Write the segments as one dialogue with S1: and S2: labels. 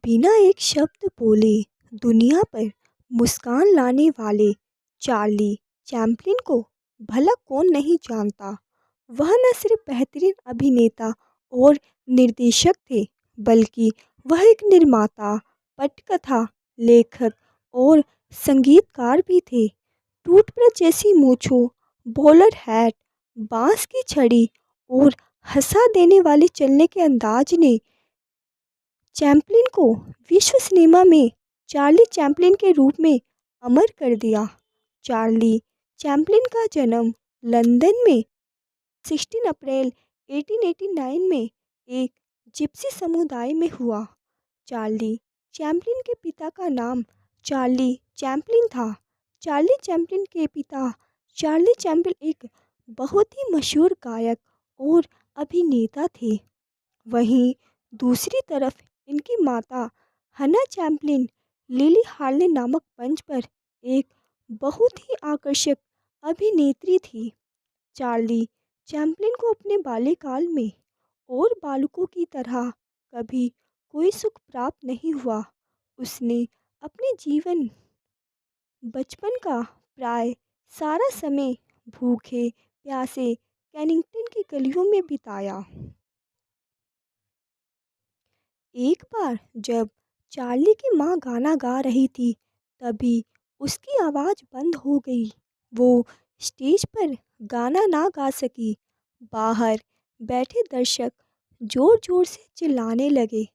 S1: बिना एक शब्द बोले दुनिया पर मुस्कान लाने वाले चार्ली चैपलिन को भला कौन नहीं जानता। वह न सिर्फ बेहतरीन अभिनेता और निर्देशक थे, बल्कि वह एक निर्माता, पटकथा लेखक और संगीतकार भी थे। टूथब्रश जैसी मूंछों, बॉलर हैट, बांस की छड़ी और हंसा देने वाले चलने के अंदाज ने चैपलिन को विश्व सिनेमा में चार्ली चैपलिन के रूप में अमर कर दिया। चार्ली चैपलिन का जन्म लंदन में 16 अप्रैल 1889 में एक जिप्सी समुदाय में हुआ। चार्ली चैपलिन के पिता का नाम चार्ली चैपलिन था। चार्ली चैपलिन के पिता चार्ली चैपलिन एक बहुत ही मशहूर गायक और अभिनेता थे। वहीं दूसरी तरफ इनकी माता हन्ना चैपलिन लिली हार्ले नामक मंच पर एक बहुत ही आकर्षक अभिनेत्री थी। चार्ली चैपलिन को अपने बाल्यकाल में और बालकों की तरह कभी कोई सुख प्राप्त नहीं हुआ। उसने अपने जीवन बचपन का प्राय सारा समय भूखे प्यासे कैनिंगटन की गलियों में बिताया। एक बार जब चार्ली की माँ गाना गा रही थी, तभी उसकी आवाज़ बंद हो गई। वो स्टेज पर गाना ना गा सकी। बाहर बैठे दर्शक जोर जोर से चिल्लाने लगे।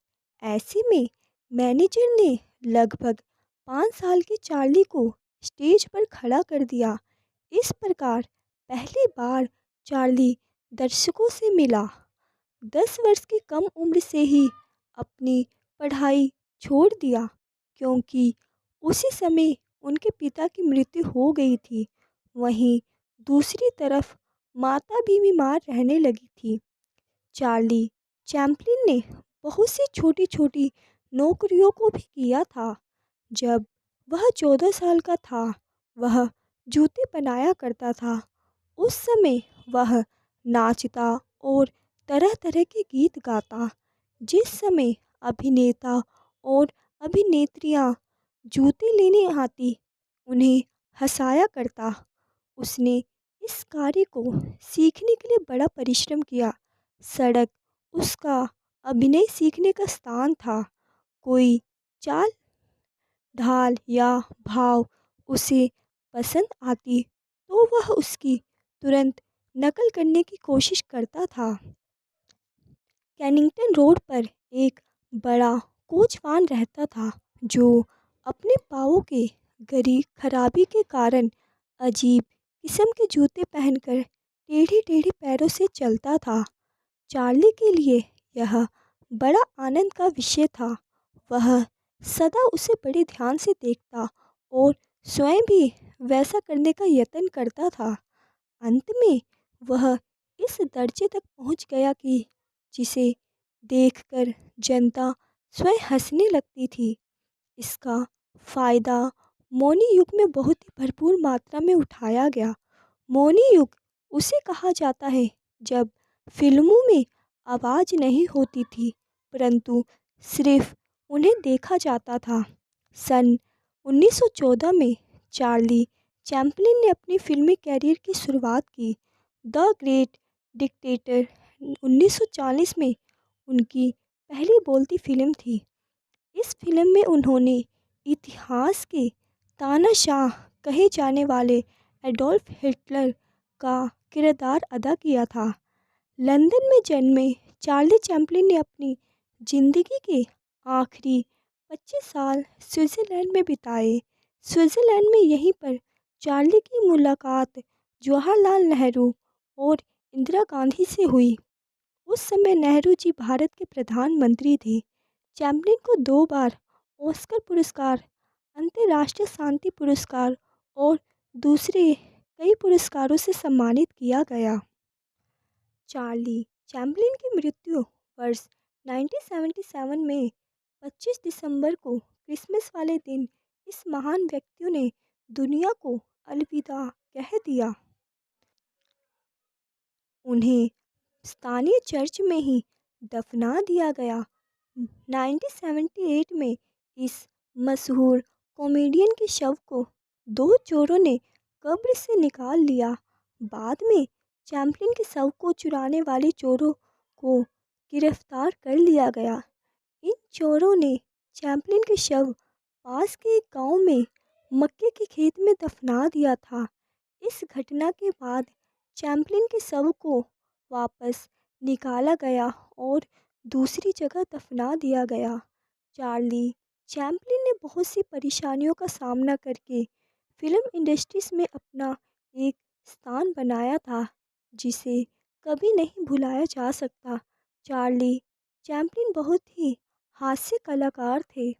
S1: ऐसे में मैनेजर ने लगभग 5 साल के चार्ली को स्टेज पर खड़ा कर दिया। इस प्रकार पहली बार चार्ली दर्शकों से मिला। 10 वर्ष की कम उम्र से ही अपनी पढ़ाई छोड़ दिया, क्योंकि उसी समय उनके पिता की मृत्यु हो गई थी। वहीं दूसरी तरफ माता भी बीमार रहने लगी थी। चार्ली चैपलिन ने बहुत सी छोटी छोटी नौकरियों को भी किया था। जब वह 14 साल का था, वह जूते बनाया करता था। उस समय वह नाचता और तरह तरह के गीत गाता। जिस समय अभिनेता और अभिनेत्रियां जूते लेने आती, उन्हें हंसाया करता। उसने इस कार्य को सीखने के लिए बड़ा परिश्रम किया। सड़क उसका अभिनय सीखने का स्थान था। कोई चाल, ढाल या भाव उसे पसंद आती तो वह उसकी तुरंत नकल करने की कोशिश करता था। कैनिंगटन रोड पर एक बड़ा कोच वान रहता था, जो अपने पाँवों के खराबी के कारण अजीब किस्म के जूते पहनकर टेढ़े टेढ़े पैरों से चलता था। चार्ली के लिए यह बड़ा आनंद का विषय था। वह सदा उसे बड़े ध्यान से देखता और स्वयं भी वैसा करने का यत्न करता था। अंत में वह इस दर्जे तक पहुंच गया कि जिसे देखकर जनता स्वयं हंसने लगती थी। इसका फायदा मौनी युग में बहुत ही भरपूर मात्रा में उठाया गया। मौनी युग उसे कहा जाता है जब फिल्मों में आवाज़ नहीं होती थी, परंतु सिर्फ उन्हें देखा जाता था। सन 1914 में चार्ली चैपलिन ने अपनी फिल्मी कैरियर की शुरुआत की। द ग्रेट डिक्टेटर 1940 में उनकी पहली बोलती फिल्म थी। इस फिल्म में उन्होंने इतिहास के तानाशाह कहे जाने वाले एडोल्फ हिटलर का किरदार अदा किया था। लंदन में जन्मे चार्ली चैपलिन ने अपनी जिंदगी के आखिरी 25 साल स्विट्ज़रलैंड में बिताए। स्विट्ज़रलैंड में यहीं पर चार्ली की मुलाकात जवाहरलाल नेहरू और इंदिरा गांधी से हुई। उस समय नेहरू जी भारत के प्रधानमंत्री थे। चैपलिन को 2 बार ऑस्कर पुरस्कार, अंतर्राष्ट्रीय शांति पुरस्कार और दूसरे कई पुरस्कारों से सम्मानित किया गया। चार्ली चैपलिन की मृत्यु वर्ष 1977 में 25 दिसंबर को क्रिसमस वाले दिन इस महान व्यक्ति ने दुनिया को अलविदा कह दिया। उन्हें स्थानीय चर्च में ही दफना दिया गया। 1978 में इस मशहूर कॉमेडियन के शव को दो चोरों ने कब्र से निकाल लिया। बाद में चैपलिन के शव को चुराने वाले चोरों को गिरफ्तार कर लिया गया। इन चोरों ने चैपलिन के शव पास के एक गांव में मक्के के खेत में दफना दिया था। इस घटना के बाद चैपलिन के शव को वापस निकाला गया और दूसरी जगह दफना दिया गया। चार्ली चैपलिन ने बहुत सी परेशानियों का सामना करके फिल्म इंडस्ट्रीज में अपना एक स्थान बनाया था, जिसे कभी नहीं भुलाया जा सकता। चार्ली चैपलिन बहुत ही हास्य कलाकार थे।